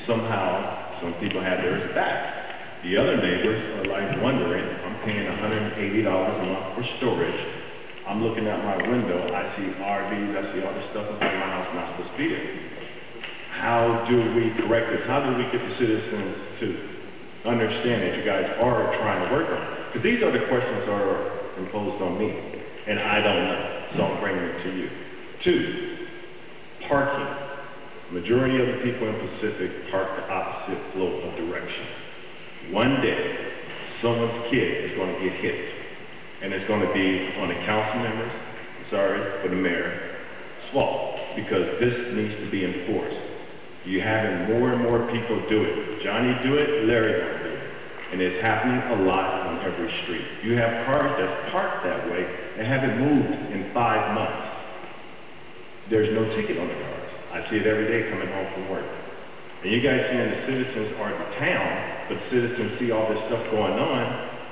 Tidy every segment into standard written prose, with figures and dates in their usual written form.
somehow, some people had theirs back. The other neighbors are like wondering, I'm paying $180 a month for storage. I'm looking out my window, I see RVs, I see all this stuff in front of my house not supposed to be there. How do we correct this? How do we get the citizens to understand that you guys are trying to work on it? Because these are the questions that are imposed on me, and I don't know, so I'm bringing it to you. 2, parking. Majority of the people in Pacific park the opposite flow of direction. One day, someone's kid is going to get hit, and it's going to be on the council members, sorry, for the mayor's fault, because this needs to be enforced. You're having more and more people do it. Johnny do it, Larry don't do it. And it's happening a lot on every street. You have cars that's parked that way and haven't moved in 5 months. There's no ticket on the cars. I see it every day coming home from work. And you guys saying the citizens are the town, but citizens see all this stuff going on,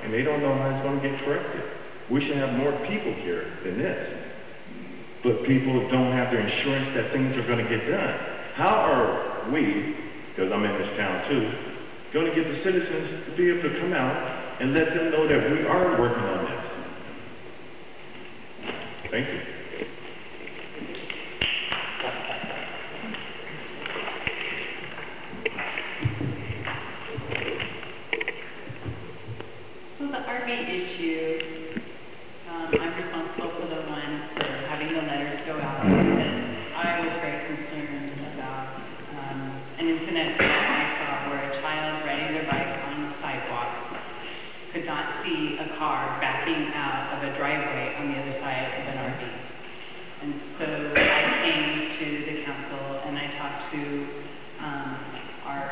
and they don't know how it's going to get corrected. We should have more people here than this. But people don't have their insurance that things are going to get done. How are we, because I'm in this town too, going to get the citizens to be able to come out and let them know that we are working on this? Thank you. So the RV issue, I'm responsible for the one for having the letters go out, because I was very concerned about an incident that I saw where a child riding their bike on the sidewalk could not see a car backing out of a driveway on the other side of an RV. And so I came to the council and I talked to our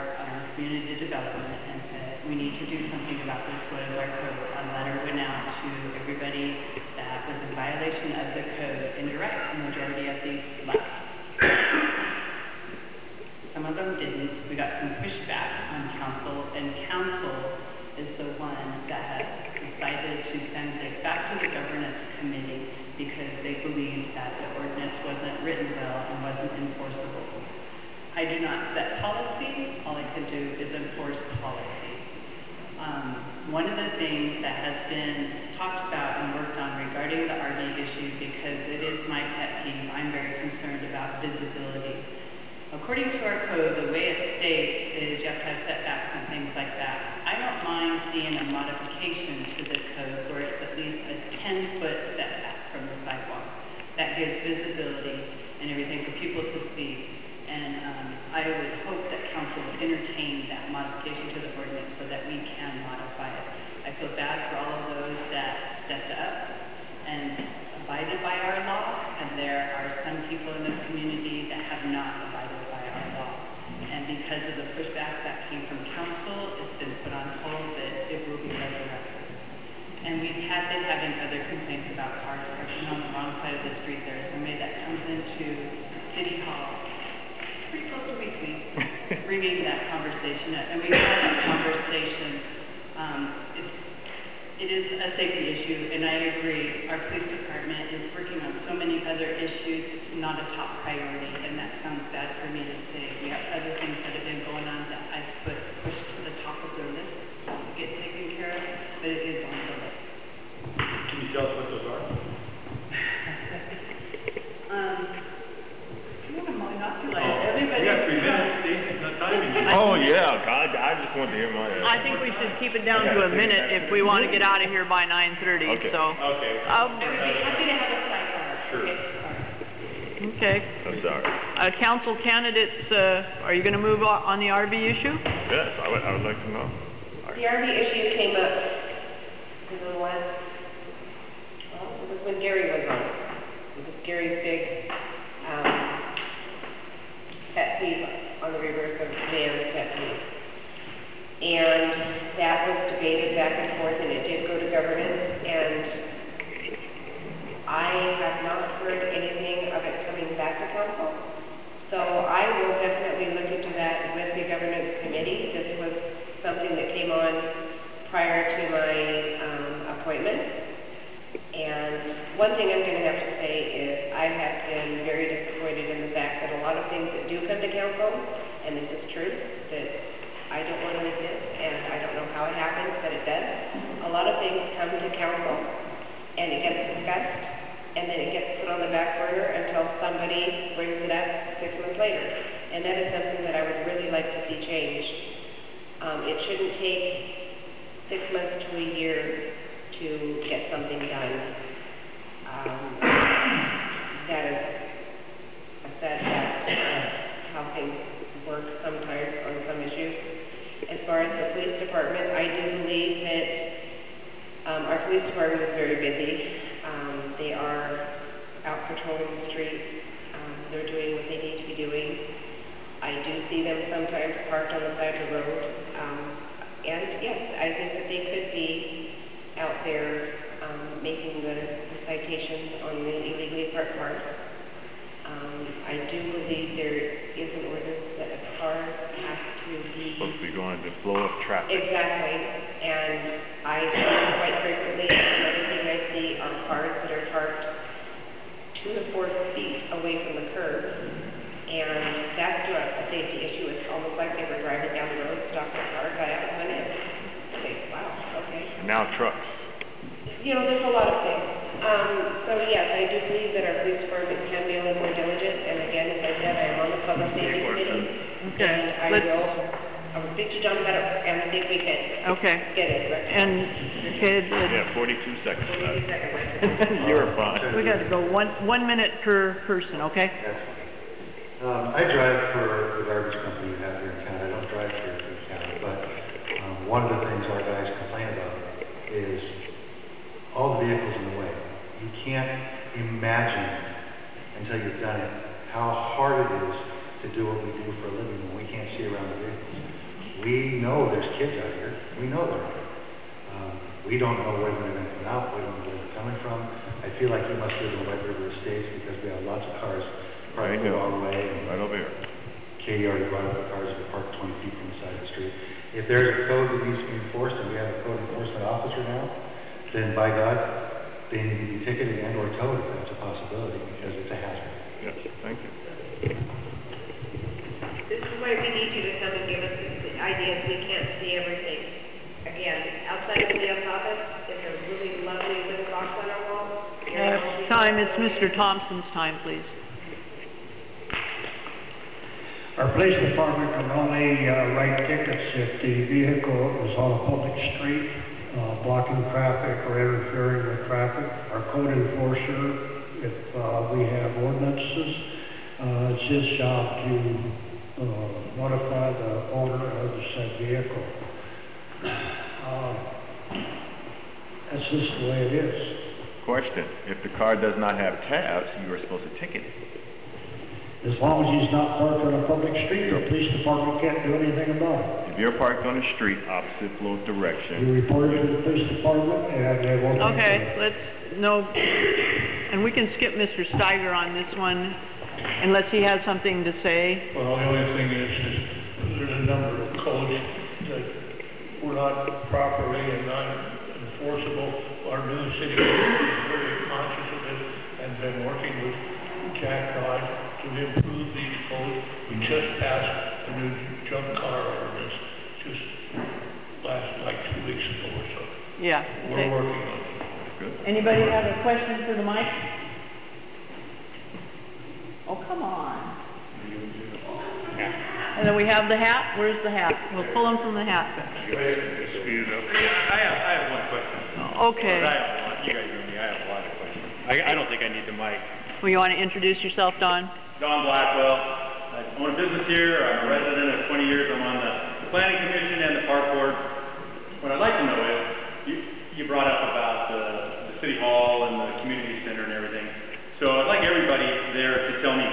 community development and said, we need to do something about this. What is our code? A letter went out to everybody that was in violation of the code and direct the majority of these left. Some of them didn't. We got some pushback on council, and council is the one that has decided to send it back to the governance committee because they believe that the ordinance wasn't written well and wasn't enforceable. I do not set policy. All I can do is enforce policy. One of the things that has been talked about and worked on regarding the RV issue, because it is my pet peeve, I'm very concerned about visibility. According to our code, the way it states is you have to have setbacks and things like that. I don't mind seeing a modification to the code where it's at least a 10-foot setback from the sidewalk. That gives visibility and everything for people to see. And I would hope that council would entertain that modification to the ordinance so that we can modify it. I feel bad for all of those that stepped up and abided by our law, and there are some people in the community that have not abided by our law. And because of the pushback that came from council, it's been put on hold that it will be resurrected. And we've been having other complaints about cars parking on the wrong side of the street. There's somebody that comes into City Hall pretty close to weekly, bringing that conversation up. And we've had that conversation. It is a safety issue, and I agree. Our police department is working on so many other issues. It's not a top priority, and that sounds bad for me to say. We have other things that have been going on that I've pushed to the top of their list to get taken care of, but it is on the list. Can you tell us what those are? You want to monopolize everybody. You got 3 minutes, Steve. No time. Oh, yeah, God, I just wanted to hear my... I think we should keep it down to a minute if we want to get out of here by 9:30, Okay. so. Okay. I would be happy to have a sidebar. Sure. Okay, sorry. Okay. I'm sorry. Council candidates, are you going to move on the RV issue? Yes, I would like to know. The RV issue came up in the last, well, it was when Gary was on. It was Gary's big pet peeve on the reverse of Dan's pet peeve. And that was debated back and forth, and it did go to governance, and I have not heard anything of it coming back to council. So I will definitely look into that with the governance committee. This was something that came on prior to my appointment. And one thing I'm going to have to say is I have been very disappointed in the fact that a lot of things that do come to council, and this is true, that I don't want to admit, and I don't know how it happens, but it does. A lot of things come to council, and it gets discussed, and then it gets put on the back burner until somebody brings it up 6 months later. And that is something that I would really like to see changed. It shouldn't take 6 months to a year to get something done. That is a sad fact of how things work sometimes on some issues. As far as the police department, I do believe that our police department is very busy. They are out patrolling the streets. They're doing what they need to be doing. I do see them sometimes parked on the side of the road. And yes, I think that they could be out there making the citations on the illegally parked cars. I do believe there is an ordinance that a car has to be... Supposed to be going to the flow of traffic. Exactly. And I see quite frequently, another thing I see are cars that are parked 2 to 4 feet away from the curb. And that's not a safety issue. It's almost like they were driving down the road, stopped their car, got out, and went in. Okay, wow, okay. And now trucks. You know, there's a lot of things. So yes, I do believe that our police department can be a little more diligent. And again, as I said, I am on the public safety committee. Okay, And I will speak to John about it and see if we can okay. get it. And, okay, Yeah, 42 seconds. 42 seconds. You're fine. we got to go 1 minute per person, okay? I drive for the garbage company you have here in town. I don't drive for the county, but one of the things our guys complain about is all the vehicles in the way. You can't imagine until you've done it how hard it is to do what we do for a living when we can't see around the vehicles. We know there's kids out here. We know they're here. We don't know where they're going to come out. We don't know where they're coming from. I feel like you must live in the White River Estates because we have lots of cars parked the wrong way. Right over here. Katie already brought up the cars that are parked 20 feet from the side of the street. If there's a code that needs to be enforced, and we have a code enforcement officer now, then by God, they need to be ticketed and or towed if that's a possibility, because it's a hazard. Yes, thank you. This is why we need you to come and give us the ideas. We can't see everything. Again, outside of the office, it's a really lovely little box on our wall. Time, it's Mr. Thompson's time, please. Our police department can only write tickets if the vehicle is on a public street, blocking traffic or interfering with traffic. Our code enforcer, if we have ordinances, it's his job to notify the owner of the said vehicle. That's just the way it is. Question, if the car does not have tabs, you are supposed to ticket it. As long as he's not parked on a public street, the police department can't do anything about it. If you're parked on the street, opposite flow direction. You report it to the police department, and they won't. Okay, and we can skip Mr. Steiger on this one, unless he has something to say. Well, the only thing is there's a number of codes that were not properly and not enforceable. Our new city is very conscious of this and been working with Jack Dodd to improve these codes. We just passed a new junk car ordinance just like 2 weeks ago or so. Yeah. We're working on it. Good. Anybody have a question for the mic? Oh, come on. And then we have the hat. Where's the hat? We'll pull him from the hat. I have one question. Okay. I have one. You guys know me. I have a lot of questions. I don't think I need the mic. Well, you want to introduce yourself, Don? Don Blackwell. I own a business here. I'm a resident of 20 years. I'm on the Planning Commission and the Park Board. What I'd like to know is, you brought up about the City Hall and the community center and everything. So I'd like everybody there to tell me,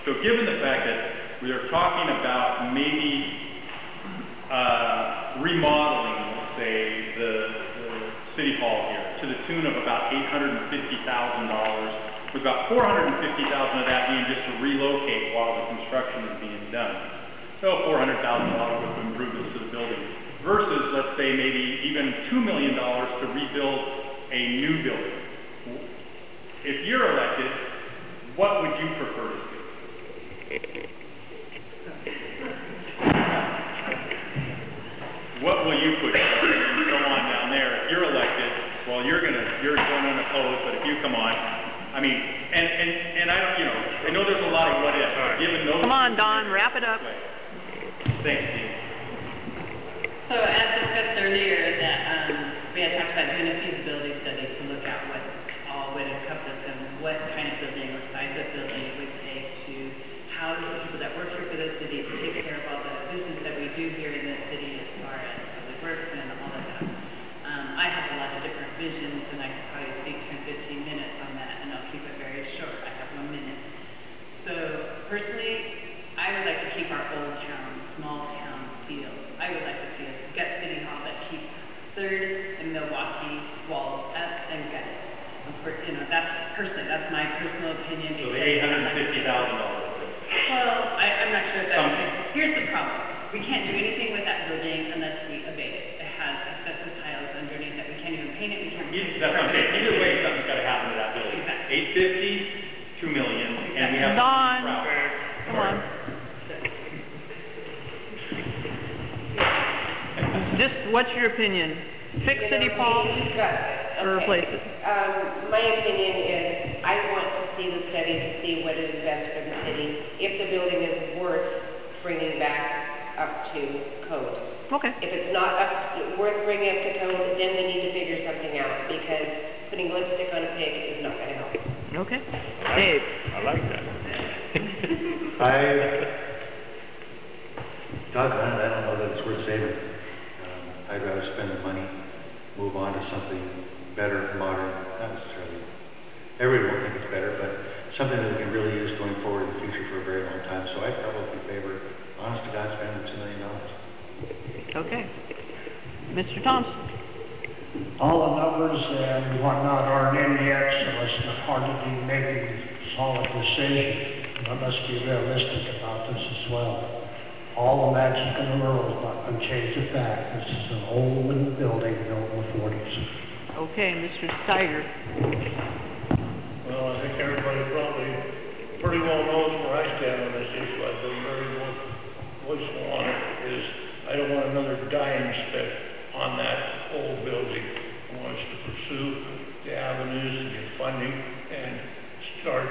so given the fact that we are talking about maybe remodeling, let's say, the City Hall here to the tune of about $850,000. We've got $450,000 of that being just to relocate while the construction is being done. So $400,000 worth of improvements to the building versus, let's say, maybe even $2 million to rebuild a new building. If you're elected, what would you prefer to see? given notice. Come on, Don, wrap it up. Thanks, Steve. So as discussed earlier, that, we had talked about doing a feasibility study to look at what all would encompass and what kind of building or size of building it would take to house the people that work here for the city, to take care of all the business that we do here in the city as far as public works and all of that. I have a lot of different visions, and I could probably speak 10, 15 minutes on that, and I'll keep it very short. I have 1 minute. So personally, I would like to keep our old town, small town feel. I would like to see us get City Hall that keeps 3rd and Milwaukee walls up and gut it. You know, that's my personal opinion. So the $850,000. Well, I'm not sure if that's okay. Here's the problem. We can't do anything with that building unless we abate it. It has asbestos tiles underneath it. We can't even paint it. We can't. That's what I'm saying. Either way, something's gotta happen to that building. Exactly. 850, 2 million, and we have. Don, come on. Just, what's your opinion? Fix You know, City Hall we've got, or replace it? my opinion is, I want to see the study to see what is best for the city, if the building is worth bringing back up to code. Okay. If it's not worth bringing up to code, then we need to figure something out, because putting lipstick on a pig is not gonna help. Okay. Dave? I like that. Doggone it, I don't know that it's worth saving. I'd rather spend the money, move on to something better, modern, not necessarily, everybody won't think it's better, but something that we can really use going forward in the future for a very long time. So I'd probably favor, honest to God, spending $2 million. Okay. Mr. Thompson? All the numbers and whatnot aren't in yet, so it's not hard to be making a solid decision. But let's be realistic about this as well. All the magic in the world is not going to change the fact this is an old wooden building built in the 40s. Okay, Mr. Steiger? Well, I think everybody probably pretty well knows where I stand on this issue. I've been very voiceful on it, is I don't want another dime spent on that old building. I want us to pursue the avenues and get funding and start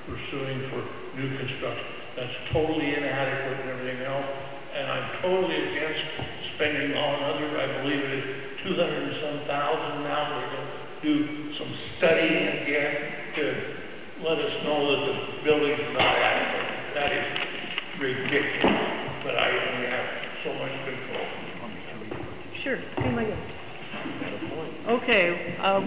pursuing for new construction. That's totally inadequate and everything else, and I'm totally against spending all another, I believe it is $200 and some thousand now. They're going to do some studying again to let us know that the building's not adequate. That is ridiculous, but I only have so much control. Sure. Okay,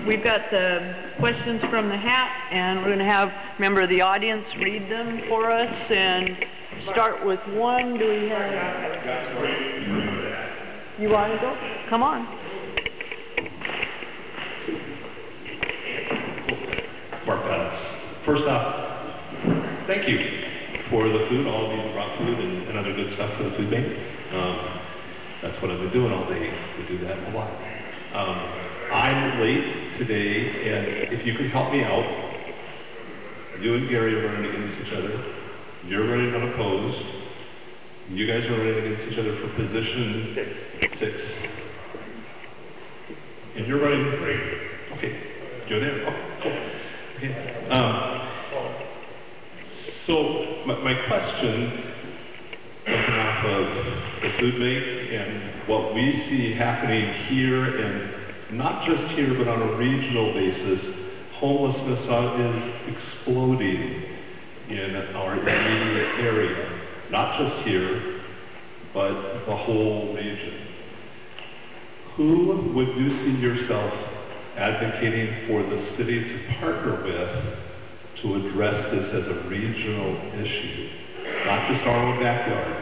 we've got the questions from the hat, and we're going to have a member of the audience read them for us, and start with one. Do we have? You want to go? Come on. First off, thank you for the food. All of you brought food and other good stuff for the food bank. That's what I've been doing all day. We do that a lot. I'm late today, and if you could help me out, you and Gary are running against each other. You're running unopposed. You guys are running against each other for position 6. And you're running 3. Okay, you're there. Oh, cool. Okay. So my question, coming off of the food bank and what we see happening here, and not just here, but on a regional basis, homelessness is exploding in our immediate area. Not just here, but the whole region. Who would you see yourself advocating for the city to partner with to address this as a regional issue? Not just our own backyard,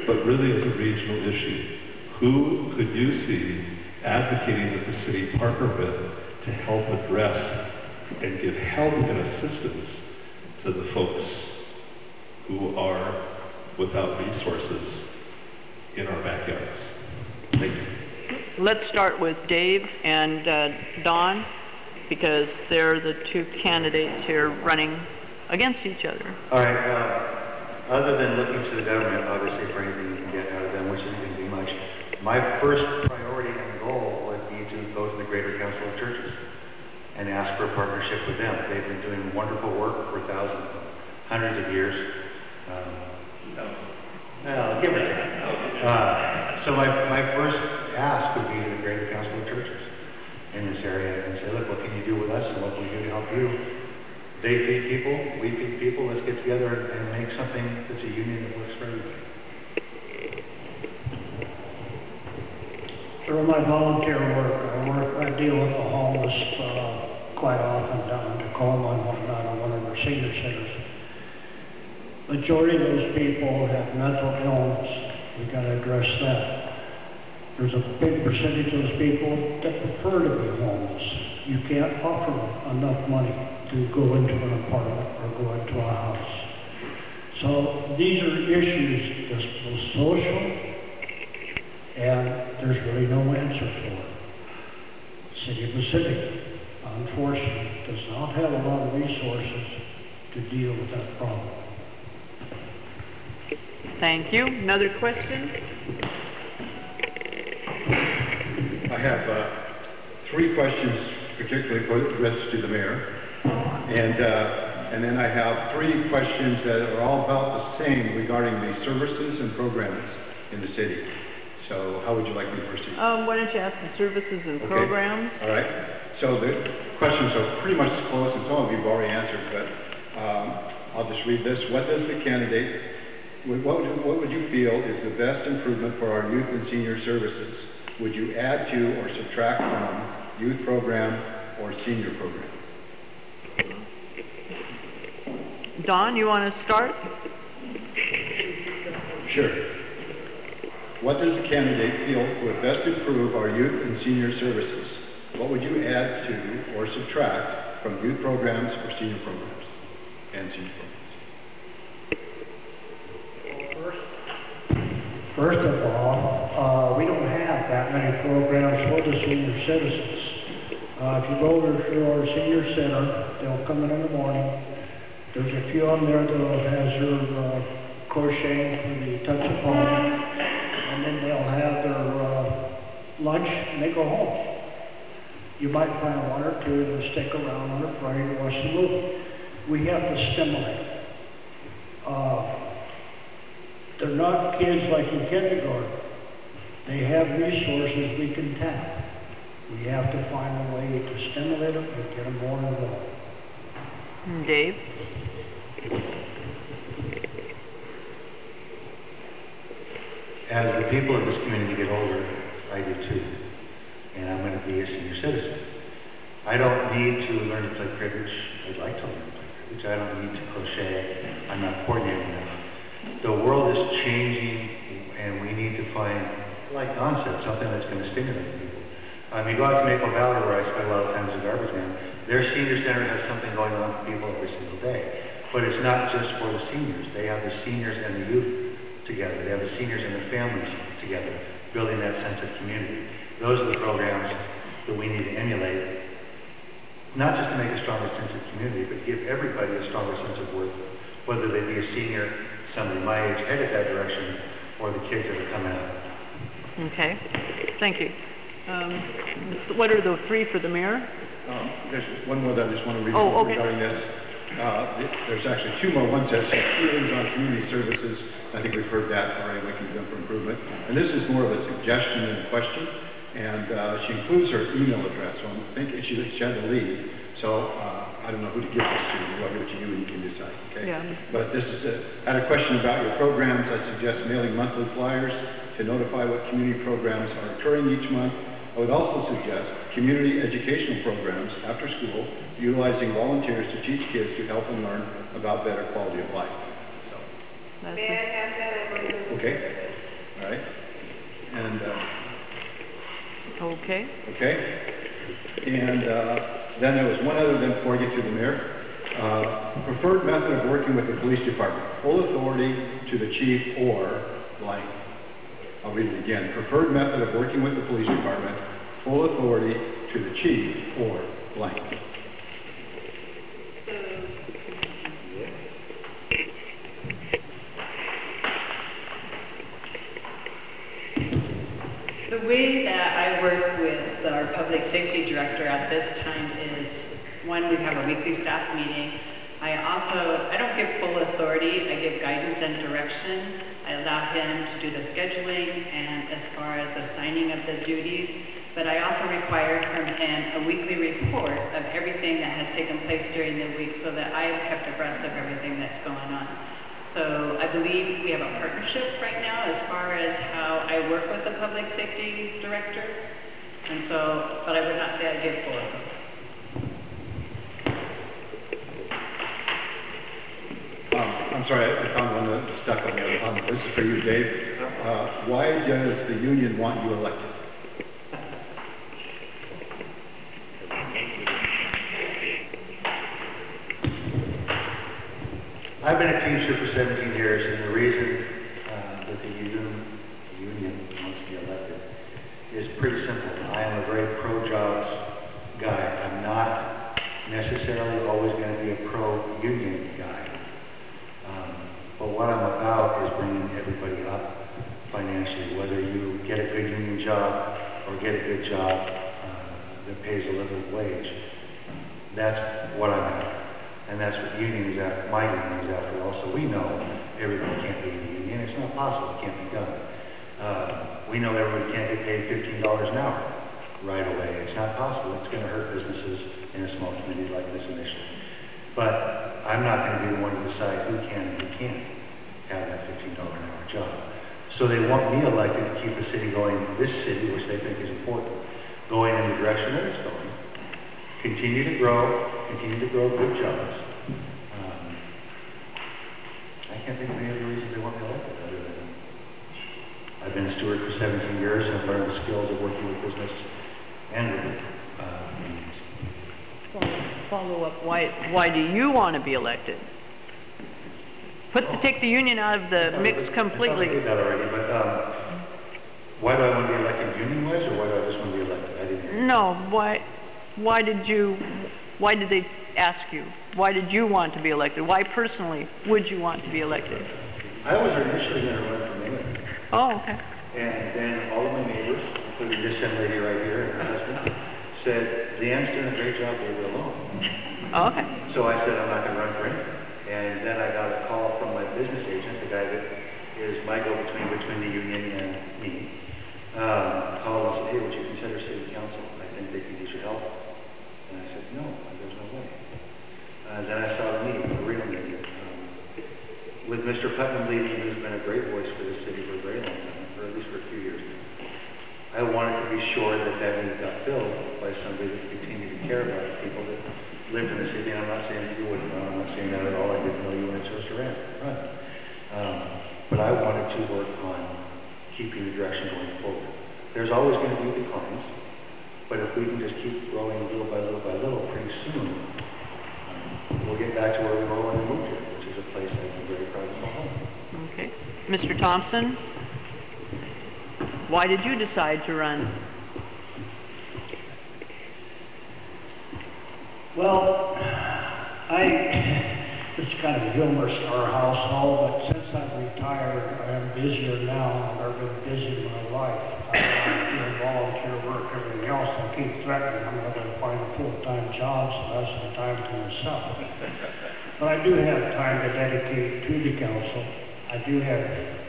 but really as a regional issue. Who could you see advocating that the city partner with to help address and give help and assistance to the folks who are without resources in our backyards? Thank you. Let's start with Dave and Don, because they're the two candidates here running against each other. All right, other than looking to the government, obviously, for anything you can get out of them, which isn't going to be much, my first priority and goal would be to go to the Greater Council of Churches and ask for a partnership with them. They've been doing wonderful work for hundreds hundreds of years. Well, give or take. So my first ask would be to the Greater Council of Churches in this area and say, look, what can you do with us and what can we do to help you? They feed people, we feed people, let's get together and make something that's a union that works for everybody. Through my volunteer work, I deal with the homeless quite often down in Tacoma and whatnot on one of our senior centers. Majority of those people have mental illness. We got to address that. There's a big percentage of those people that prefer to be homeless. You can't offer them enough money to go into an apartment or go into a house. So these are issues that's both social, and there's really no answer for it. City of Pacific, unfortunately, does not have a lot of resources to deal with that problem. Thank you. Another question? I have 3 questions, particularly addressed to the mayor, and then I have 3 questions that are all about the same regarding the services and programs in the city. So how would you like me to proceed? Why don't you ask the services and programs? All right. So the questions are pretty much close, and some of you have already answered, but I'll just read this. What would you feel is the best improvement for our youth and senior services? Would you add to or subtract from youth program or senior program? Don, you want to start? Sure. What does the candidate feel would best improve our youth and senior services? What would you add to or subtract from youth programs or senior programs and senior programs? First of all, we don't have that many programs for the senior citizens. If you go over to our senior center, they'll come in the morning. There's a few on there that has your crocheting for the touch of home, and then they'll have their lunch and they go home. You might find 1 or 2 that stick around on a Friday to watch the movie. We have to stimulate. They're not kids like in kindergarten. They have resources we can tap. We have to find a way to stimulate them and get them more involved. Dave? As the people of this community get older, I do too. And I'm going to be a senior citizen. I don't need to learn to play cribbage. I'd like to learn to play cribbage. I don't need to crochet. I'm not coordinated enough. The world is changing, and we need to find, like Don said, something that's going to stimulate people. You go out to Maple Valley, where I spend a lot of time as a garbage man, their senior center has something going on for people every single day. But it's not just for the seniors. They have the seniors and the youth together. They have the seniors and their families together, building that sense of community. Those are the programs that we need to emulate, not just to make a stronger sense of community, but give everybody a stronger sense of worth, whether they be a senior, somebody my age, headed that direction, or the kids that are coming up. Okay. Thank you. What are the 3 for the mayor? There's one more that I just want to read regarding this. There's actually 2 more. One says, feelings on community services. I think we've heard that already, what can be done for improvement. And this is more of a suggestion than a question. And she includes her email address. So I'm thinking she had to leave. So I don't know who to give this to. I'll give it to you and you can decide, okay? Yeah. But this is I had a question about your programs. I suggest mailing monthly flyers to notify what community programs are occurring each month. I would also suggest community educational programs after school, utilizing volunteers to teach kids to help them learn about better quality of life. So. May I have that? Okay. All right. And. Okay. Okay. And then there was one other then before I get to the mayor. Preferred method of working with the police department. Full authority to the chief or blank. I'll read it again. Preferred method of working with the police department. Full authority to the chief or blank. The way that I work with our public safety director at this time is, one, we have a weekly staff meeting. I don't give full authority, I give guidance and direction. I allow him to do the scheduling and as far as assigning of the duties, but I also require from him a weekly report of everything that has taken place during the week so that I am kept abreast of everything that's going on. So I believe we have a partnership right now as far as how I work with the public safety director. And so, but I would not say I give full authority. I'm sorry, I found one that was stuck on the other. This is for you, Dave. Why does the union want you elected? I've been a Teamster for 17 years, and the reason that the union wants to be elected is pretty simple. I am a very pro-jobs guy. I'm not necessarily always going to be a pro-union guy. But what I'm about is bringing everybody up financially, whether you get a good union job or get a good job that pays a living wage. That's what I'm after. And that's what union is after, my union is after. Also, we know everybody can't be in the union. It's not possible. It can't be done. We know everybody can't get paid $15 an hour right away. It's not possible. It's going to hurt businesses in a small community like this initially. But I'm not going to be the one to decide who can and who can't have that $15 an hour job. So they want me elected to keep the city going, this city, which they think is important, going in the direction that it's going. Continue to grow good jobs. I can't think of any other reason they want me elected other than I've been a steward for 17 years and I've learned the skills of working with business and with unions. Follow up, why do you want to be elected? Take the union out of the mix completely. I thought I did that already, but why do I want to be elected union-wise, or why do I just want to be elected? I didn't hear. No, why did they ask you? Why did you want to be elected? Why personally would you want to be elected? I was initially going to run for mayor. Oh, okay. And then all of my neighbors, including this young lady right here and her husband, said, Leanne's doing a great job, leave her alone. Oh, okay. So I said, I'm not going to run for anything. And then I got a call from my business agent, the guy that is my go-between between the union and me, called and said, hey, would you consider city council? I think they could use your help. And I said, no, there's no way. Then I saw the meeting, the real meeting. With Mr. Putnam leaving, who's been a great voice for the city for a very long time, or at least for a few years now, I wanted to be sure that that need got filled by somebody that continued to care about the people that lived in the city. And I'm not saying that you wouldn't know, I'm not saying that at all. I didn't know you weren't supposed to run. But I wanted to work on keeping the direction going forward. There's always going to be declines, but if we can just keep growing little by little by little, pretty soon, we'll get back to where we were when we moved here, which is a place that I'm very proud to call home. Okay. Mr. Thompson, why did you decide to run? Well, it's kind of humorous in our household, but since I've retired, I am busier now than I've been busy in my life. I'm doing volunteer work, everything else. I keep threatening I'm not going to find a full-time job, so that's some time to myself. But I do have time to dedicate to the council. I do have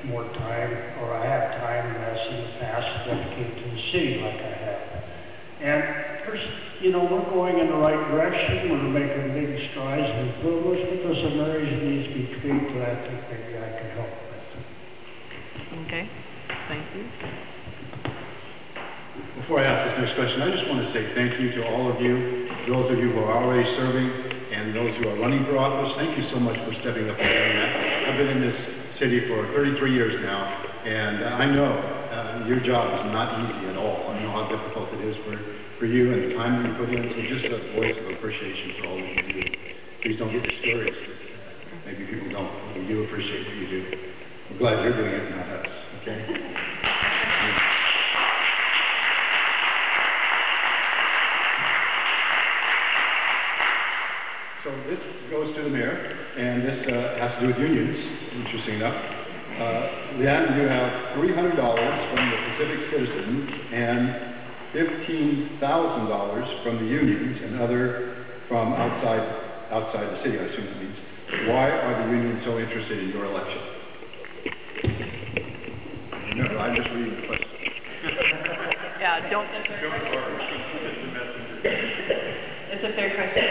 more time, or I have time less in the past to dedicate to the city like I have. And there's, we're going in the right direction. We're making big strides and improvements, but there's some areas that need to be tweaked that I think maybe I can help with. Okay, thank you. Before I ask this next question, I just want to say thank you to all of you, those of you who are already serving, and those who are running for office. Thank you so much for stepping up and doing that. I've been in this city for 33 years now, and I know your job is not easy at all. I know how difficult it is for you and the time that you put in, so just a voice of appreciation for all that you do. Please don't get discouraged. Maybe people don't. We do appreciate what you do. We're glad you're doing it, not us, okay? So this goes to the mayor, and this has to do with unions, interesting enough. Leanne, you have $300 from the Pacific Citizens and $15,000 from the unions and other from outside outside the city, I assume it means. Why are the unions so interested in your election? No, I'm just reading the question. Yeah, don't. It's a fair question.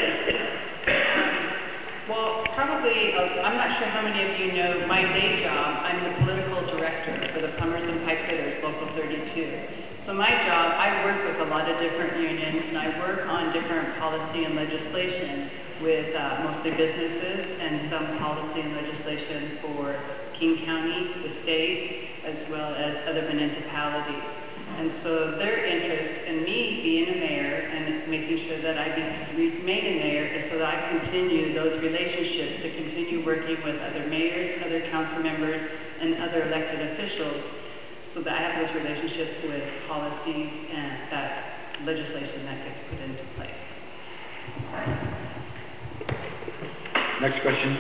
Well, probably, I'm not sure how many of you know my day job. I'm the political director for the Plumbers and Pipe Fitters, Local 32. So my job, I work with a lot of different unions, and I work on different policy and legislation with mostly businesses and some policy and legislation for King County, the state, as well as other municipalities. And so their interest in me being a mayor and making sure that I remain a mayor is so that I continue those relationships, to continue working with other mayors, other council members, and other elected officials, so that I have those relationships with policies and that legislation that gets put into place. Next question.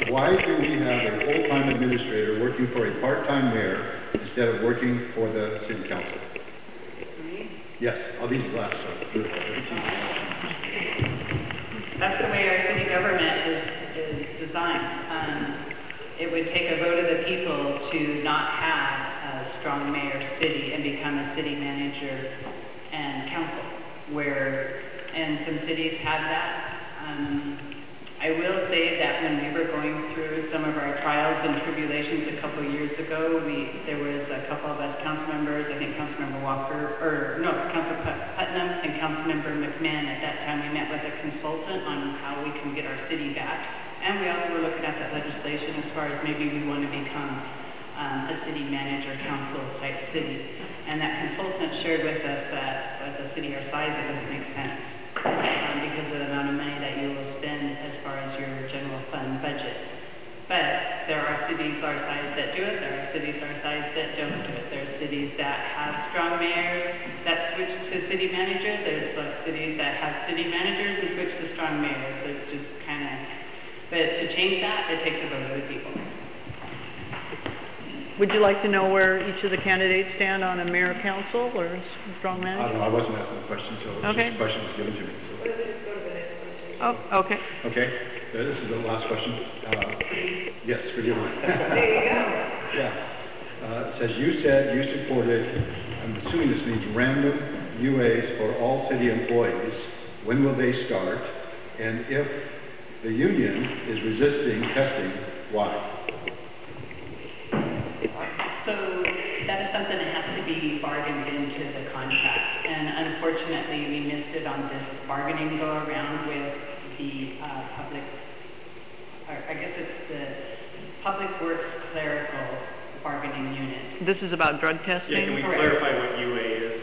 Why do we have a full-time administrator working for a part-time mayor instead of working for the city council? Yes, these last ones. That's the way our city government is designed. It would take a vote of the people to not have a strong mayor city and become a city manager and council, and some cities have that. I will say that when we were going through some of our trials and tribulations a couple of years ago, there was a couple of us council members, I think Councilmember Councilor Putnam and Councilmember McMahon. At that time, we met with a consultant on how we can get our city back. And we also were looking at that legislation as far as maybe we want to become a city manager council type city. And that consultant shared with us that as a city our size, it doesn't make sense. Because of the amount of money that you will spend as far as your general fund budget. But there are cities our size that do it, there are cities our size that don't do it. There are cities that have strong mayors that switch to city managers, there's cities that have city managers and switch to strong mayors. It's just kind of, but to change that, it takes a vote of the people. Would you like to know where each of the candidates stand on a mayor council or strong manager? I don't know, I wasn't asking the question, so okay. This question was given to me. So. Oh, okay. Okay, this is the last question. Yes, forgive me. There you go. Yeah. It says, you said you supported, I'm assuming this means random UAs for all city employees. When will they start? And if the union is resisting testing, why? So that is something that has to be bargained into the contract. And unfortunately, we missed it on this bargaining go around with the Public Works Clerical Bargaining Unit. This is about drug testing? Yeah, can we clarify what UA is?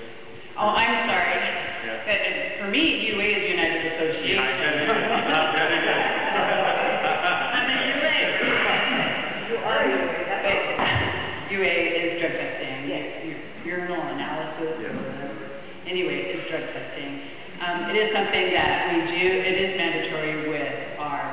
Oh, I'm sorry. Yeah. For me, UA is United Association. Yeah, I bet it is. I bet it is. I'm a UA. You are a UA, that's awesome. UA is drug testing. Yes. Urinal analysis Yes. or whatever. Anyway, it's drug testing. It is something that we do. It is mandatory with our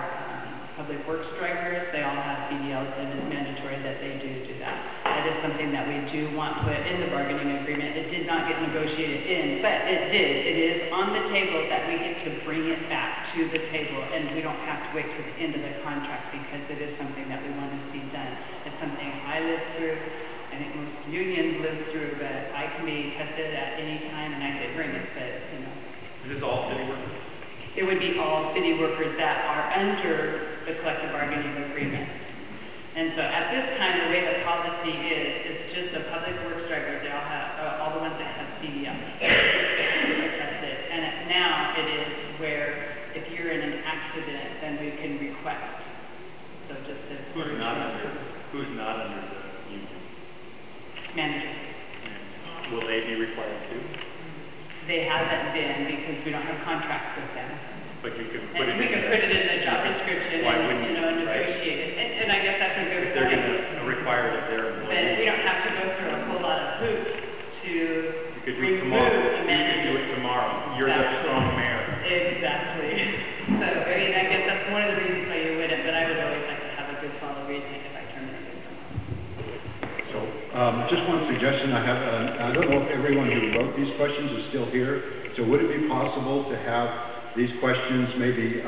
public works drivers. They all have CDLs, and it's mandatory that they do that. That is something that we do want put in the bargaining agreement. It did not get negotiated in, but it did. It is on the table that we get to bring it back to the table, and we don't have to wait to the end of the contract because it is something that we want to see done. It's something I lived through. I think most unions live through, but I can be tested at any time, and I could bring it, but, you know. Is this all city workers? It would be all city workers that are under the collective bargaining agreement. And so at this time, the way the policy is, it's just the public works drivers, they all have, all the ones that have CDL are tested. And now it is where if you're in an accident, then we can request. So just to. Who's not under the union? Managers. And will they be required to? They haven't been because we don't have contracts with them. But you could put it in. We could put it in the job description Why and, wouldn't you, negotiate it. And I guess that's a good If they're point. gonna require that they're But employees. we don't have to go through a whole lot of hoops to You could do it remove tomorrow. a You could manager. do it tomorrow. You're the strong mayor. Exactly. So, I mean, I guess that's one of the reasons why you wouldn't, but I would always like to have a good solid reason if I turn it in. So, just one suggestion I have, I don't know if everyone who wrote these questions is still here, so would it be possible to have these questions may be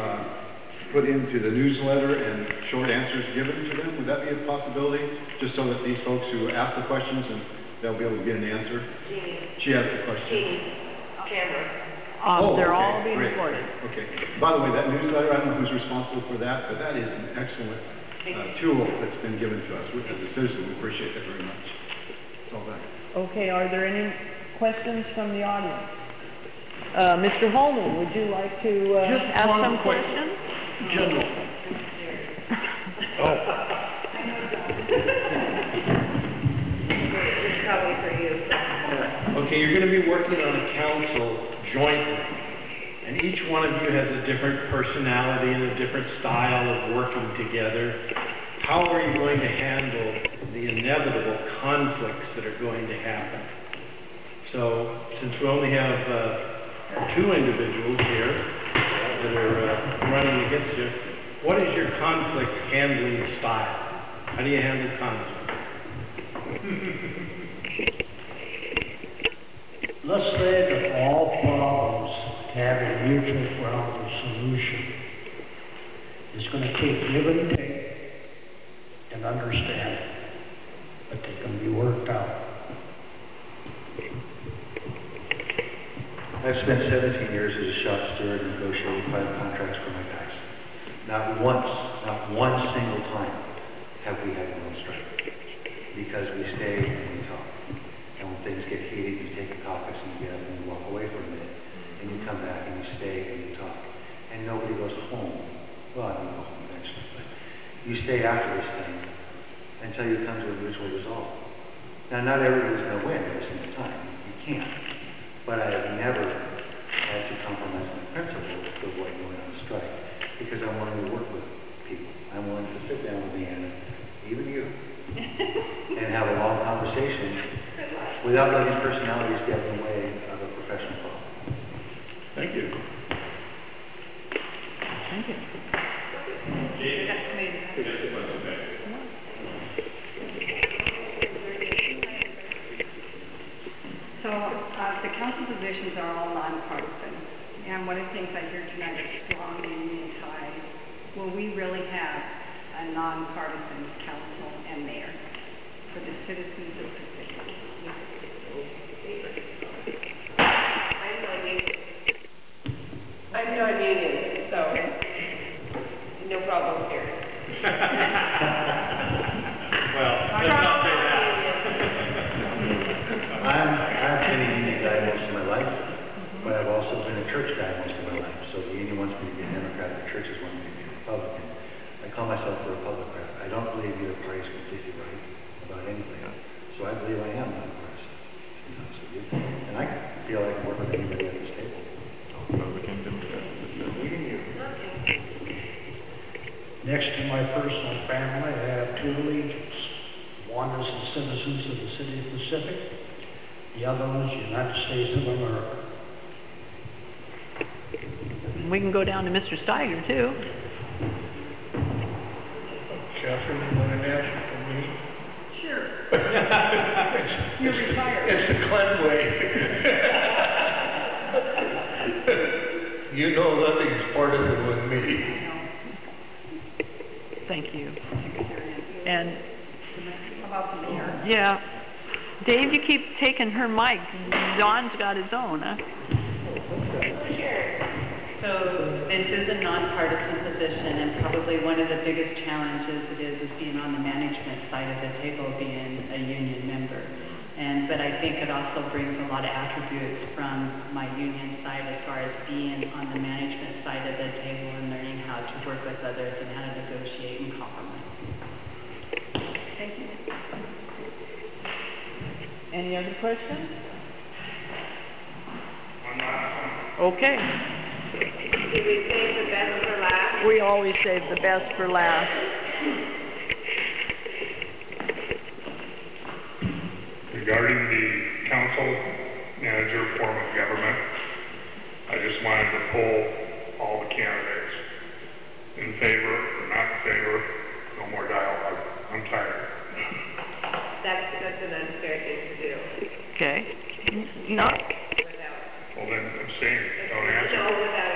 put into the newsletter and short answers given to them. Would that be a possibility? Just so that these folks who ask the questions and they'll be able to get an answer? Jeannie. She has the question. Camera. They're okay, all being great. recorded. Okay. By the way, that newsletter, I don't know who's responsible for that, but that is an excellent tool that's been given to us. As a citizen, we appreciate that very much. That's all that. Okay, are there any questions from the audience? Mr. Holman, would you like to ask some questions? General. It's probably for you. Okay, you're going to be working on a council jointly, and each one of you has a different personality and a different style of working together. How are you going to handle the inevitable conflicts that are going to happen? So, since we only have 2 individuals here that are running against you, what is your conflict handling style? How do you handle conflict? Let's say that all problems have a mutual ground of solution. It's going to take give and take and understanding, but they can be worked out. I've spent 17 years as a shop steward and negotiating 5 contracts for my guys. Not one single time have we had one strike. Because we stay and we talk. And when things get heated, you take a caucus and you get up and you walk away for a minute. And you come back and you stay and you talk. And nobody goes home. Well, I don't go home eventually, but you stay after this thing until you come to a mutual resolve. Now, not everybody's going to win at the same time. You can't. But I have never had to compromise my principles to avoid going on a strike, because I'm willing to work with people. I'm willing to sit down with Deanna, even you, and have a long conversation without letting personalities get in the way of a professional problem. Thank you. Thank you. So, the council positions are all nonpartisan, and one of the things I hear tonight is strong union ties. Will we really have a nonpartisan council and mayor for the citizens of Pacific? I'm non-union, so no problem here. Well, let's not say that. I've been a union guy most of my life, but I've also been a church guy most of my life. So the union wants me to be a Democrat, the churches want me to be a Republican. I call myself a Republican. I don't believe either party is completely right about anything. So I believe I am nonpartisan, to be honest with you. And I feel I can work with anybody at this table. Next to my personal family, I have 2 allegiances. One is the citizens of the city of Pacific. The other one is the United States of America. We can go down to Mr. Steiger, too. Catherine, you want an answer from me? Sure. You're retired. It's the Clem way. You know nothing's partisan with me. Thank you. And, How about the mayor? yeah. Dave, you keep taking her mic. Don's got his own, huh? So this is a nonpartisan position, and probably one of the biggest challenges it is being on the management side of the table, being a union member. But I think it also brings a lot of attributes from my union side as far as being on the management side of the table and learning how to work with others and how to negotiate and compromise. Thank you. Any other questions? Okay. Did we save the best for last? We always save the best for last. Regarding the council manager form of government, I just wanted to poll all the candidates in favor or not in favor, no more dialogue. I'm tired. That's an unfair thing to do. Okay. No. Without. Well, then abstain, don't answer. No, without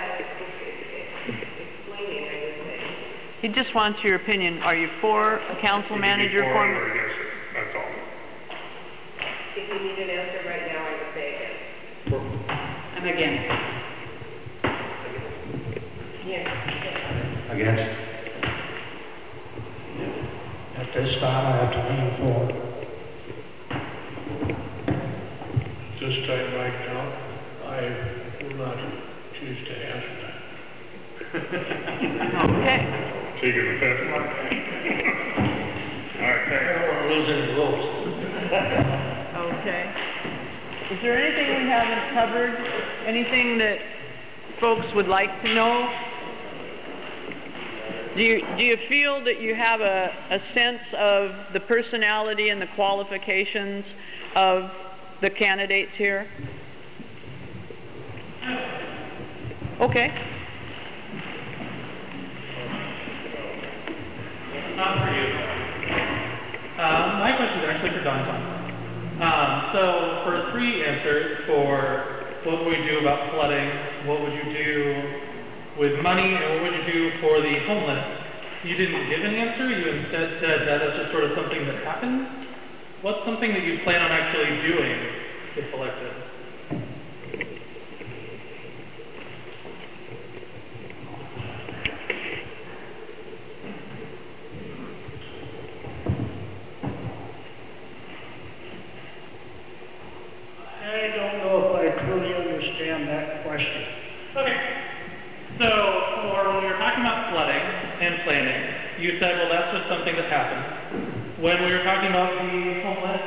just want your opinion. Are you for a council manager For form? it or against it, that's all. If you need an answer right now, I would say again. I'm against. Yeah. Against? At this time, I have to lean for. This time right now, I will not choose to answer that. Okay. Taking the fifth one. All right, I thanks. don't want to lose any votes. Okay. Is there anything we haven't covered? Anything that folks would like to know? Do you feel that you have a sense of the personality and the qualifications of the candidates here? Okay. Not for you. My question is actually for Don. So for 3 answers for what would we do about flooding, what would you do with money, and what would you do for the homeless, you didn't give an answer. You instead said that is just sort of something that happens. What's something that you plan on actually doing if elected? I don't know if I truly understand that question. Okay. So, when we were talking about flooding and planning, you said, well, that's just something that happens. When we were talking about the homeless,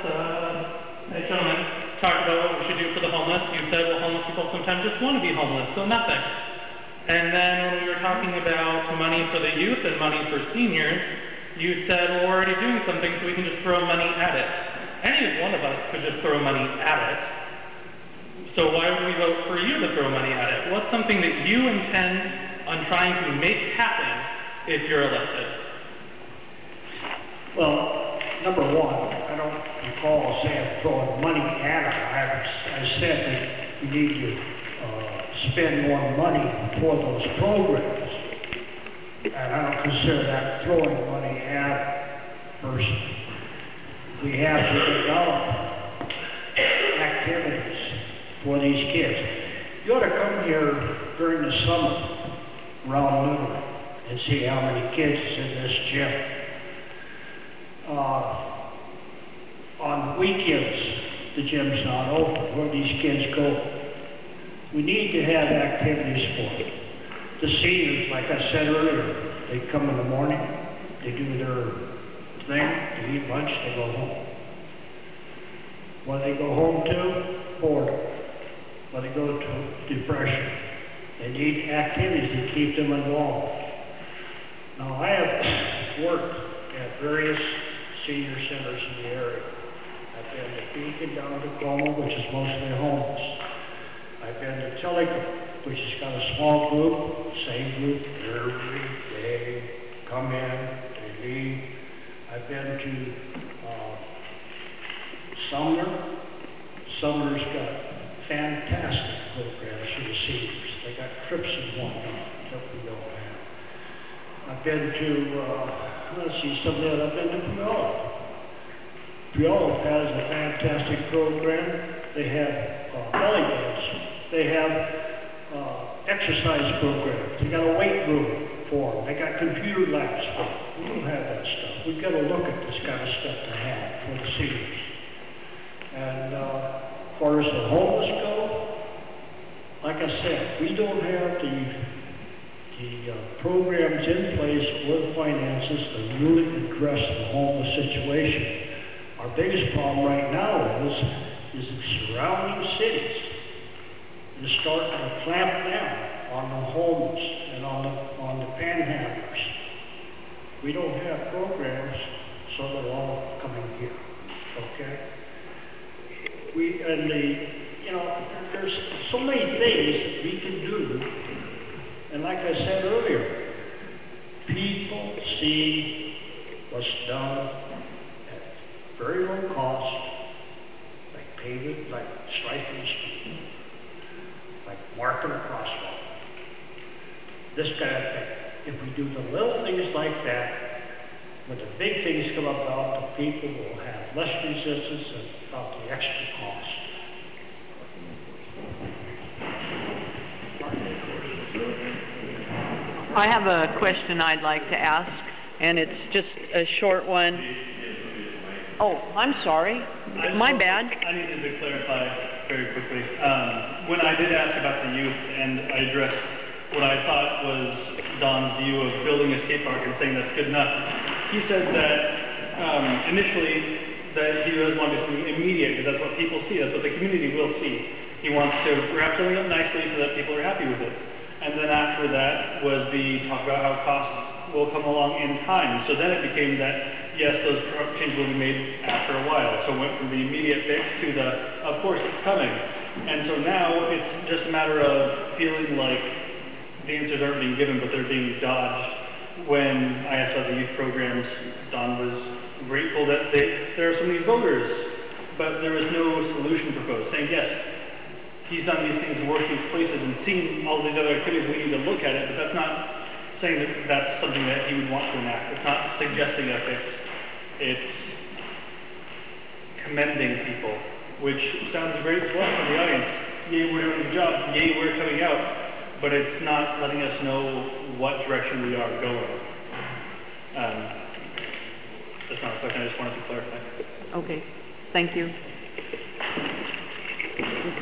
a gentleman talked about what we should do for the homeless. You said, well, homeless people sometimes just want to be homeless, so nothing. And then when we were talking about money for the youth and money for seniors, you said, well, we're already doing something, so we can just throw money at it. Any one of us could just throw money at it. So why would we vote for you to throw money at it? What's something that you intend on trying to make happen if you're elected? Well, number one, I don't recall saying throwing money at it. I said that we need to spend more money for those programs. And I don't consider that throwing money at it personally. We have to develop activities for these kids. You ought to come here during the summer, around noon, and see how many kids is in this gym. On weekends, the gym's not open. Where these kids go? We need to have activities for them. The seniors, like I said earlier, they come in the morning, they do their thing, they eat lunch, they go home. When they go home to, boredom. When they go to depression. They need activities to keep them involved. Now, I have worked at various senior centers in the area. I've been to Beacon down in Tacoma, which is mostly homeless. I've been to Tillicum, which has got a small group, same group every day, come in, they leave. I've been to Sumner. Sumner's got fantastic programs for the seniors. They got trips and whatnot that we don't have. I've been to, let's see, I've been to Puyallup. Puyallup has a fantastic program. They have belly dance. They have exercise programs. They got a weight room for them. They got computer labs for them. We don't have that stuff. We've got to look at this kind of stuff to have for the seniors. And as far as the homeless go, like I said, we don't have the programs in place or the finances to really address the homeless situation. Our biggest problem right now is the surrounding cities. They're starting to clamp down on the homeless and on the panhandlers. We don't have programs, so they're all coming here. Okay? There's so many things that we can do, and like I said earlier, people see what's done at very low cost, like paving, like striping the street, like marking a crosswalk, this kind of thing. If we do the little things like that, big things come about, the people will have less resistance about the extra cost. I have a question I'd like to ask, and it's just a short one. Oh, I'm sorry. My bad. I needed to clarify very quickly. When I did ask about the youth, and I addressed what I thought was Don's view of building a skate park and saying that's good enough, he said that initially that he doesn't want to do something immediate, because that's what people see, that's what the community will see. He wants to wrap something up nicely so that people are happy with it. And then after that was the talk about how costs will come along in time. So then it became that, yes, those changes will be made after a while. So it went from the immediate fix to the, of course it's coming. And so now it's just a matter of feeling like the answers aren't being given, but they're being dodged. When I asked about the youth programs, Don was grateful that there are so many voters, but there was no solution proposed, saying, yes, he's done these things and worked these places and seen all these other activities, we need to look at it, but that's not saying that that's something that he would want to enact. It's not suggesting a fix. It's commending people, which sounds great as well from the audience. Yay, we're doing a good job. Yay, we're coming out. But it's not letting us know what direction we are going. That's not a question. I just wanted to clarify. Okay. Thank you.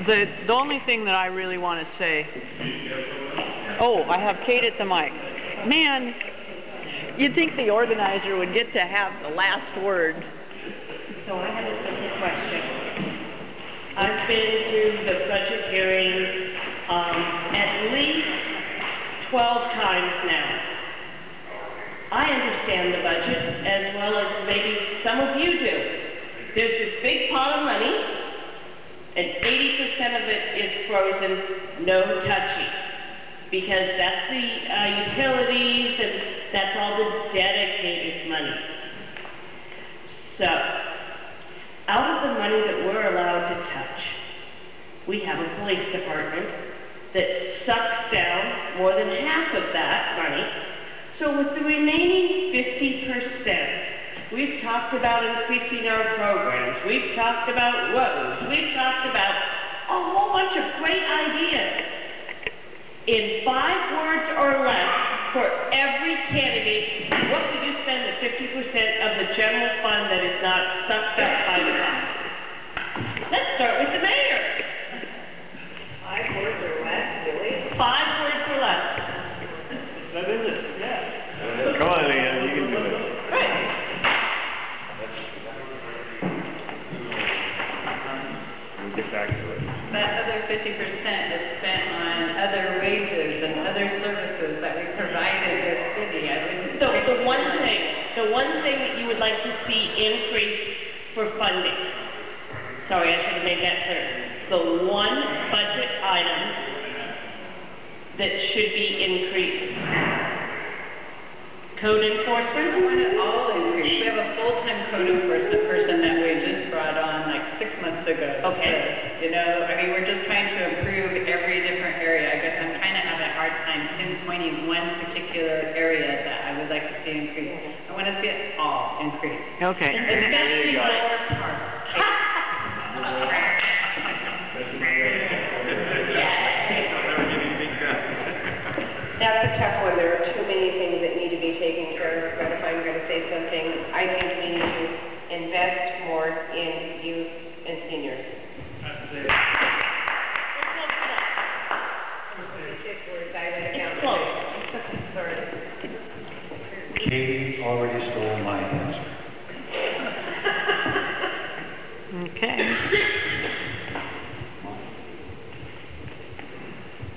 The only thing that I really want to say... Oh, I have Kate at the mic. Man, you'd think the organizer would get to have the last word. So I have a simple question. I've been through the budget hearing at least 12 times now. I understand the budget as well as maybe some of you do. There's this big pot of money, and 80% of it is frozen, no touching, because that's the utilities and that's all the dedicated money. So, out of the money that we're allowed to touch, we have a police department that sucks down more than half of that money. So with the remaining 50%, we've talked about increasing our programs, we've talked about roads, we've talked about a whole bunch of great ideas. In 5 words or less, for every candidate, what would you spend the 50% of the general fund that is not sucked up by the cost? Let's start with the mayor. 5 words or less, really? 5 words or less. That is it, yeah. Come on, Leanne, you can do it. Right. We'll get back to it. That other 50% is spent on other wages and other services that we provide in this city. So the one thing that you would like to see increase for funding, sorry, I should have made that clear. The one budget item that should be increased. Code enforcement? We want it all increased. We have a full-time code enforcement person that we just brought on like 6 months ago. Okay. So, I mean, we're just trying to improve every different area. I guess I'm kind of having a hard time pinpointing one particular area that I would like to see increased. I want to see it all increased. Okay. Especially lower part. That's a tough one. There are too many things that need to be taken care of, but if I'm going to say something, I think we need to invest more in youth and seniors. It's 6 words, I would account for close. it. Sorry. Katie already stole my answer. Okay.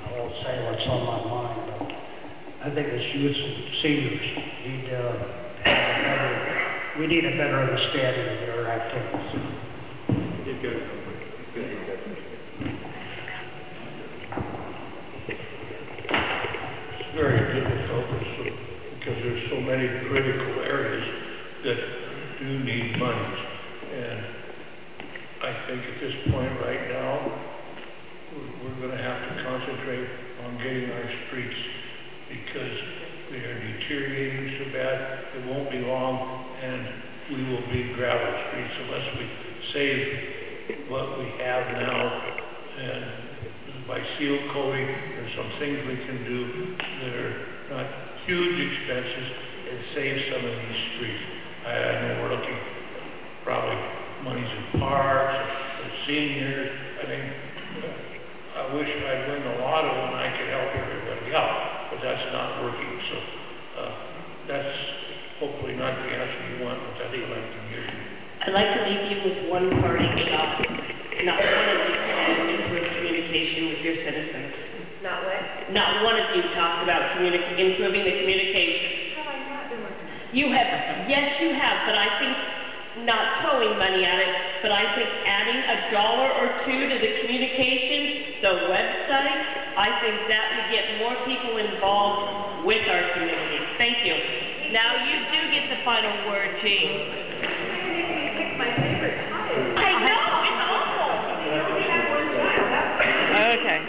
I won't say what's on my mind, but I think as youth and seniors need we need a better understanding of their activities. It's very difficult because there's so many critical areas that do need money. And I think at this point right now, we're going to have to concentrate on getting our streets because they are deteriorating so bad. It won't be long and we will be gravel streets unless we save what we have now. And by seal coating, there's some things we can do that are not huge expenses and save some of these streets. I know we're looking probably monies in parks, and seniors. I mean, I wish I'd win the lotto and I could help everybody out, but that's not working. So that's hopefully not the answer you want, but that's what I can hear you. I'd like to leave you with one parting shot. Not one of you has improved communication with your citizens. Not what? Not one of you talked about improving the communication. Have I not been working? You have, yes you have, but I think not throwing money at it, but I think adding $1 or $2 to the communications, the website, I think that would get more people involved with our community. Thank you. Now you do get the final word, Jean. You picked my favorite time. I know, it's awful. Okay.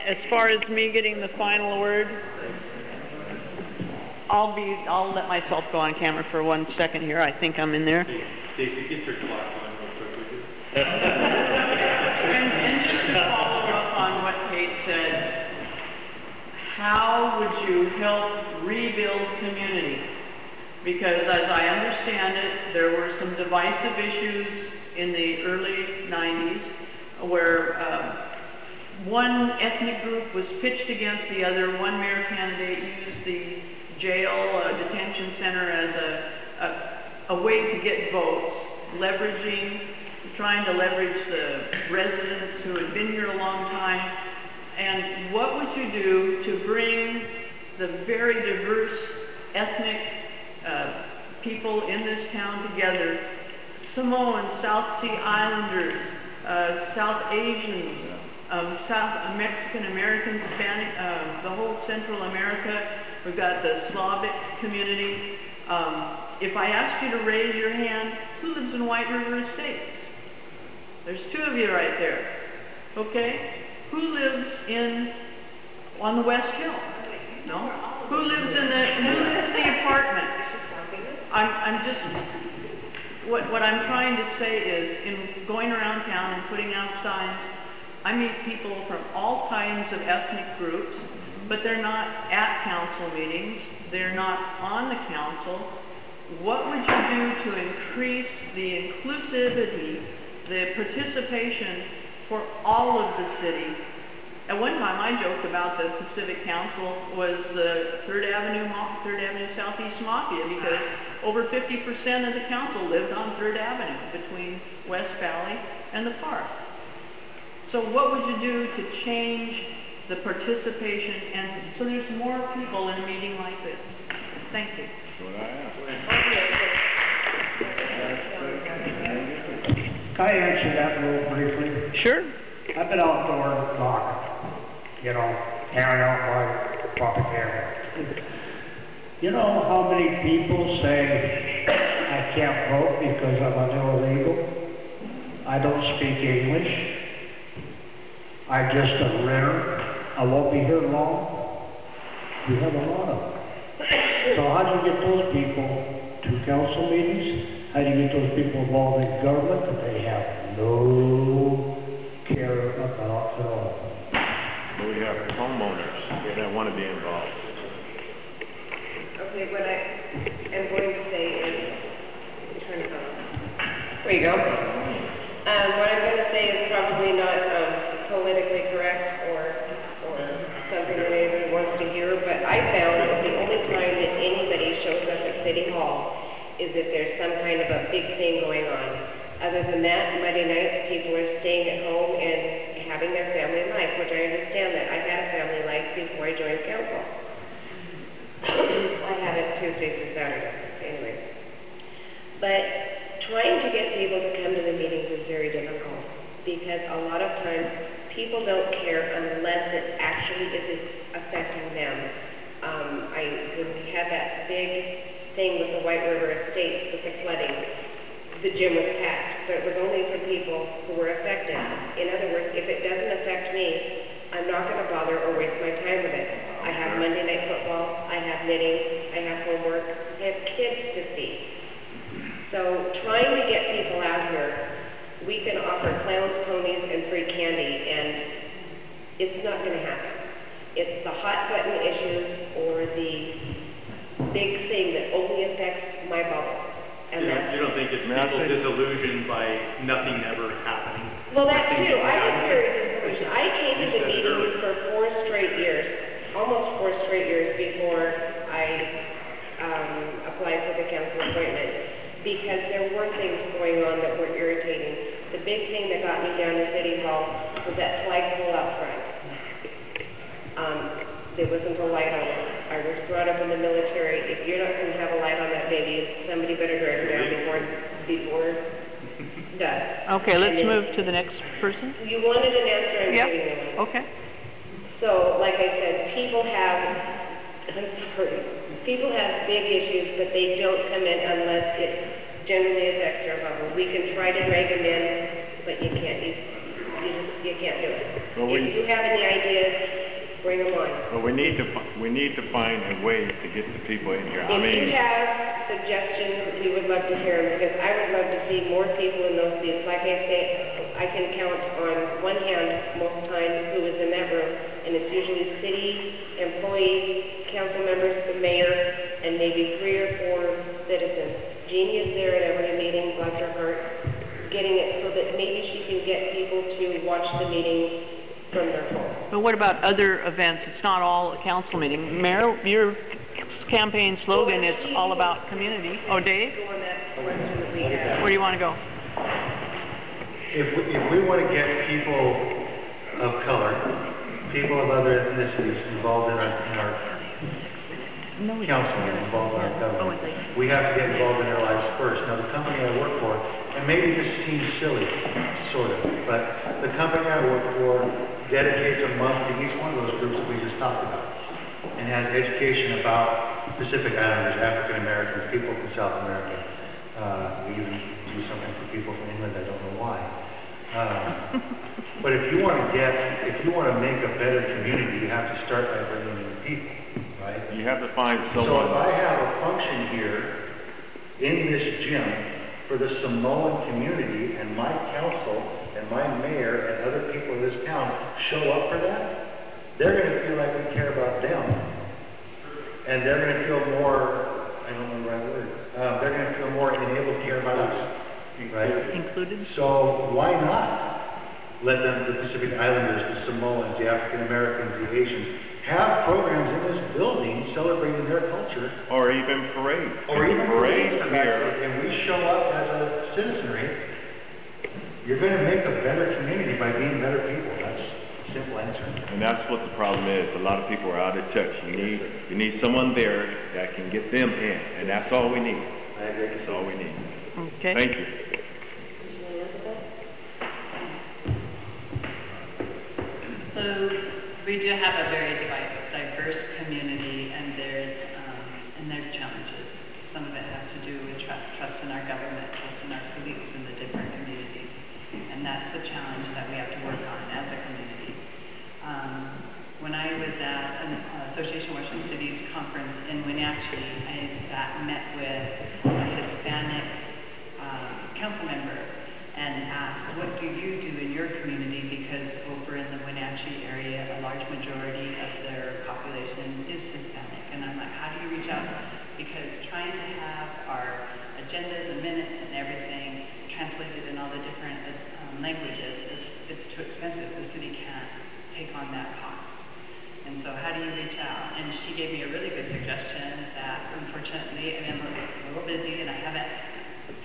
As far as me getting the final word, I'll let myself go on camera for 1 second here. I think I'm in there. Stacy, get your clock on real quickly. And just to follow up on what Kate said, how would you help rebuild community? Because as I understand it, there were some divisive issues in the early 90s where one ethnic group was pitched against the other. One mayor candidate used the jail detention center as a way to get votes, trying to leverage the residents who had been here a long time. And what would you do to bring the very diverse ethnic people in this town together? Samoans, South Sea Islanders, South Asians, South Mexican Americans, Hispanic, the whole Central America. We've got the Slavic community. If I asked you to raise your hand, who lives in White River Estates? There's 2 of you right there. Okay? Who lives on the West Hill? No? Who lives in the apartment? I'm just, what I'm trying to say is, in going around town and putting out signs, I meet people from all kinds of ethnic groups, but they're not at council meetings, they're not on the council. What would you do to increase the inclusivity, the participation for all of the city? At one time, I joked about the Pacific Council was the Third Avenue Southeast Mafia, because over 50% of the council lived on Third Avenue between West Valley and the park. So what would you do to change the participation, and so there's more people in a meeting like this? Thank you. That's what I asked. Can I answer that real briefly? Sure. I've been outdoor knocking, carrying out my propaganda. You know how many people say, I can't vote because I'm an illegal? I don't speak English. I'm just a renter. I won't be here long. We have a lot of them. So how do you get those people to council meetings? How do you get those people involved in government that they have no care about at all? But we have homeowners that want to be involved. Okay, what I am going to say is, turn it on. There you go. What I'm going to say is probably not politically correct or something that anybody wants to hear, but I found that the only time that anybody shows up at City Hall is if there's some kind of a big thing going on. Other than that, Monday nights, people are staying at home and having their family life, which I understand that. I had a family life before I joined council. I had it Tuesdays and Saturdays, anyway. But trying to get people to come to the meetings is very difficult, because a lot of times people don't care unless it actually is affecting them. When we had that big thing with the White River Estates, with the flooding, the gym was packed, but it was only for people who were affected. In other words, if it doesn't affect me, I'm not going to bother or waste my time with it. I have Monday night football, I have knitting, I have homework, I have kids to see. So trying to get people out here, we can offer clowns, ponies, and free candy, and it's not gonna happen. It's the hot button issues or the big thing that only affects my bubble. And You don't think it's people disillusioned by nothing ever happening? well, that too. I was very disillusioned. I came to the meetings for 4 straight years, almost 4 straight years before I applied for the council appointment, because there were things going on that were irritating. The big thing that got me down to City Hall was that flagpole out front. There wasn't a light on it. I was brought up in the military. If you're not going to have a light on that baby, somebody better drive it down before done. Okay, let's move to the next person. You wanted an answer, I'm Yep. giving you one. Okay. So, like I said, people have big issues, but they don't come in unless it generally affects their bubble. We can try to drag them in, but you can't do it. Well, if you have any ideas, bring them on. But we need to find a way to get the people in here. If you have suggestions, we would love to hear them, because I would love to see more people in those seats. Like I say, I can count on one hand most times who is in that room, and it's usually city employees, council members, the mayor, and maybe 3 or 4 citizens. Jeannie is there at every meeting, bless her heart, getting it so that maybe she can get people to watch the meeting from their home. But what about other events? It's not all a council meeting. Mayor, your campaign slogan is all about community. Oh, Dave? Go on that question that we have. Where do you want to go? If we want to get people of color, people of other ethnicities involved in our council, involved in our government, we have to get involved in their lives first. Now, the company I work for, and maybe this seems silly, sort of, but the company I work for dedicates a month to each one of those groups that we just talked about, and has education about Pacific Islanders, African Americans, people from South America. We even do something for people from England. I don't know why. But if you want to make a better community, you have to start by bringing in people, right? You have to find someone. So if I have a function here in this gym for the Samoan community, and my council and my mayor and other people in this town show up for that, they're going to feel like we care about them. And they're going to feel more, I don't know the right word, they're going to feel more enabled to care about us. Right? Included? So why not let them, the Pacific Islanders, the Samoans, the African Americans, the Asians, have programs in this building celebrating their culture. Or even parades. Or even parades here. And we show up as a citizenry. You're going to make a better community by being better people. That's a simple answer. And that's what the problem is. A lot of people are out of touch. You need someone there that can get them in, and that's all we need. I agree. That's all we need. Okay. Thank you. So we do have a very diverse community, and there's challenges. Some of it has to do with trust in our government, trust in our police in the different communities, and that's the challenge that we have to work on as a community. When I was at an Association of Washington Cities conference in Wenatchee, I met with a Hispanic council member and asked, what do you do in your community? Because over in the Wenatchee area, a large majority of their population is Hispanic. And I'm like, how do you reach out? Because trying to have our agendas and minutes and everything translated in all the different languages, it's too expensive. The city can't take on that cost. And so how do you reach out? And she gave me a really good suggestion that, unfortunately, I'm a little busy and I haven't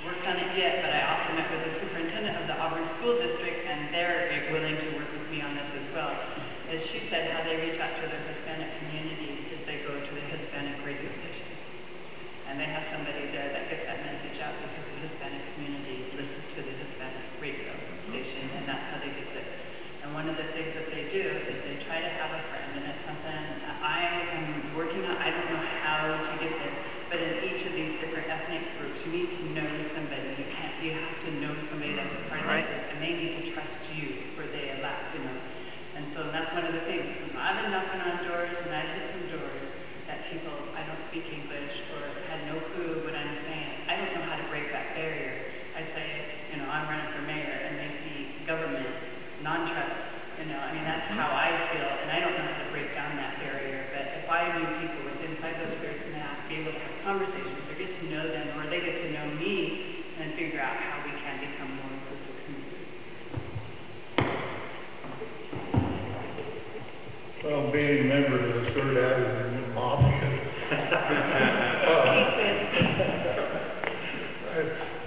worked on it yet, but I also met with the superintendent of the Auburn School District, and they're willing to work with me on this as well. As she said, how they reach out to their Hispanic community is they go to the Hispanic radio station. And they have somebody there that gets that message out, because the Hispanic community listens to the Hispanic radio station, and that's how they get there. And one of the things that they do is they try to have a friend, and it's something I am working on. I don't know how to get there, but in each of these different ethnic groups, you need to know somebody. You have to know somebody that's a part of Right. this, and they need to trust you before they allow, And so that's one of the things. I've been knocking on doors, and I listen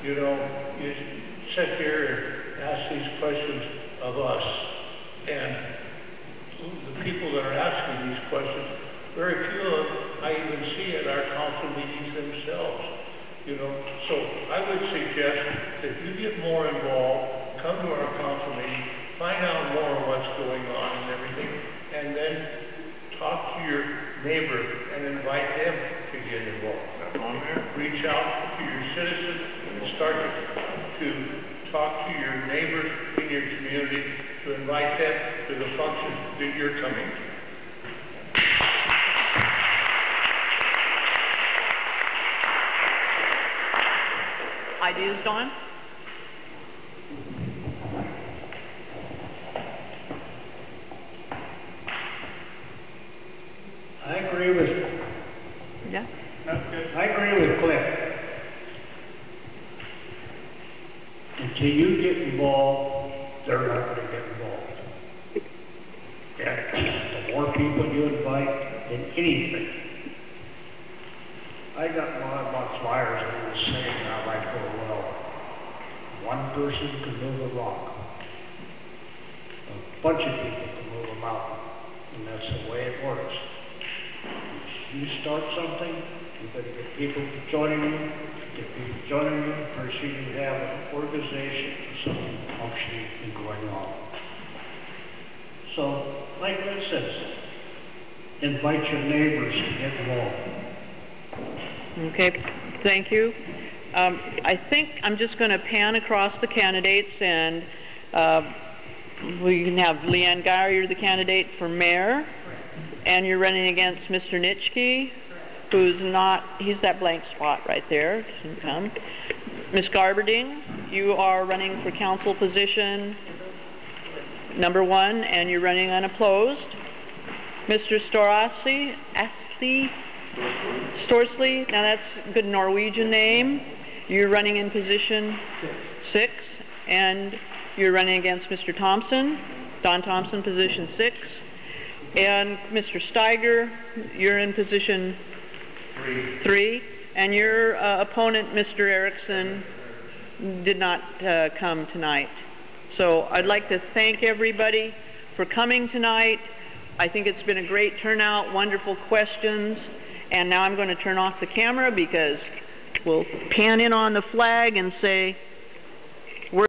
You know, you sit here and ask these questions of us, and the people that are asking these questions, very few of them I even see at our council meetings themselves. You know, so I would suggest that you get more involved, come to our council meeting, find out more of what's going on and everything, and then talk to your neighbor and invite them to get involved. Reach out to your citizens and start to talk to your neighbors in your community to invite them to the function that you're coming to. Ideas, Dawn? I agree with, Yeah? I agree with Cliff. Until you get involved, they're not gonna get involved. And the more people you invite in anything. I got my flyers that was saying how I go well. One person can move a rock. A bunch of people can move a mountain. And that's the way it works. You start something, you better get people joining you, first you have an organization or something functioning and going on. So, like Liz says, invite your neighbors to get involved. Okay, thank you. I think I'm just going to pan across the candidates, and we can have Leanne Geyer, you're the candidate for mayor, and you're running against Mr. Nitschke, who's not, he's that blank spot right there, doesn't come. Ms. Garberding, you are running for council position number 1, and you're running unopposed. Mr. Storsley, now that's a good Norwegian name. You're running in position 6, and you're running against Mr. Thompson, Don Thompson, position 6. And Mr. Steiger, you're in position 3, and your opponent, Mr. Erickson, did not come tonight. So I'd like to thank everybody for coming tonight. I think it's been a great turnout, wonderful questions, and now I'm going to turn off the camera because we'll pan in on the flag and say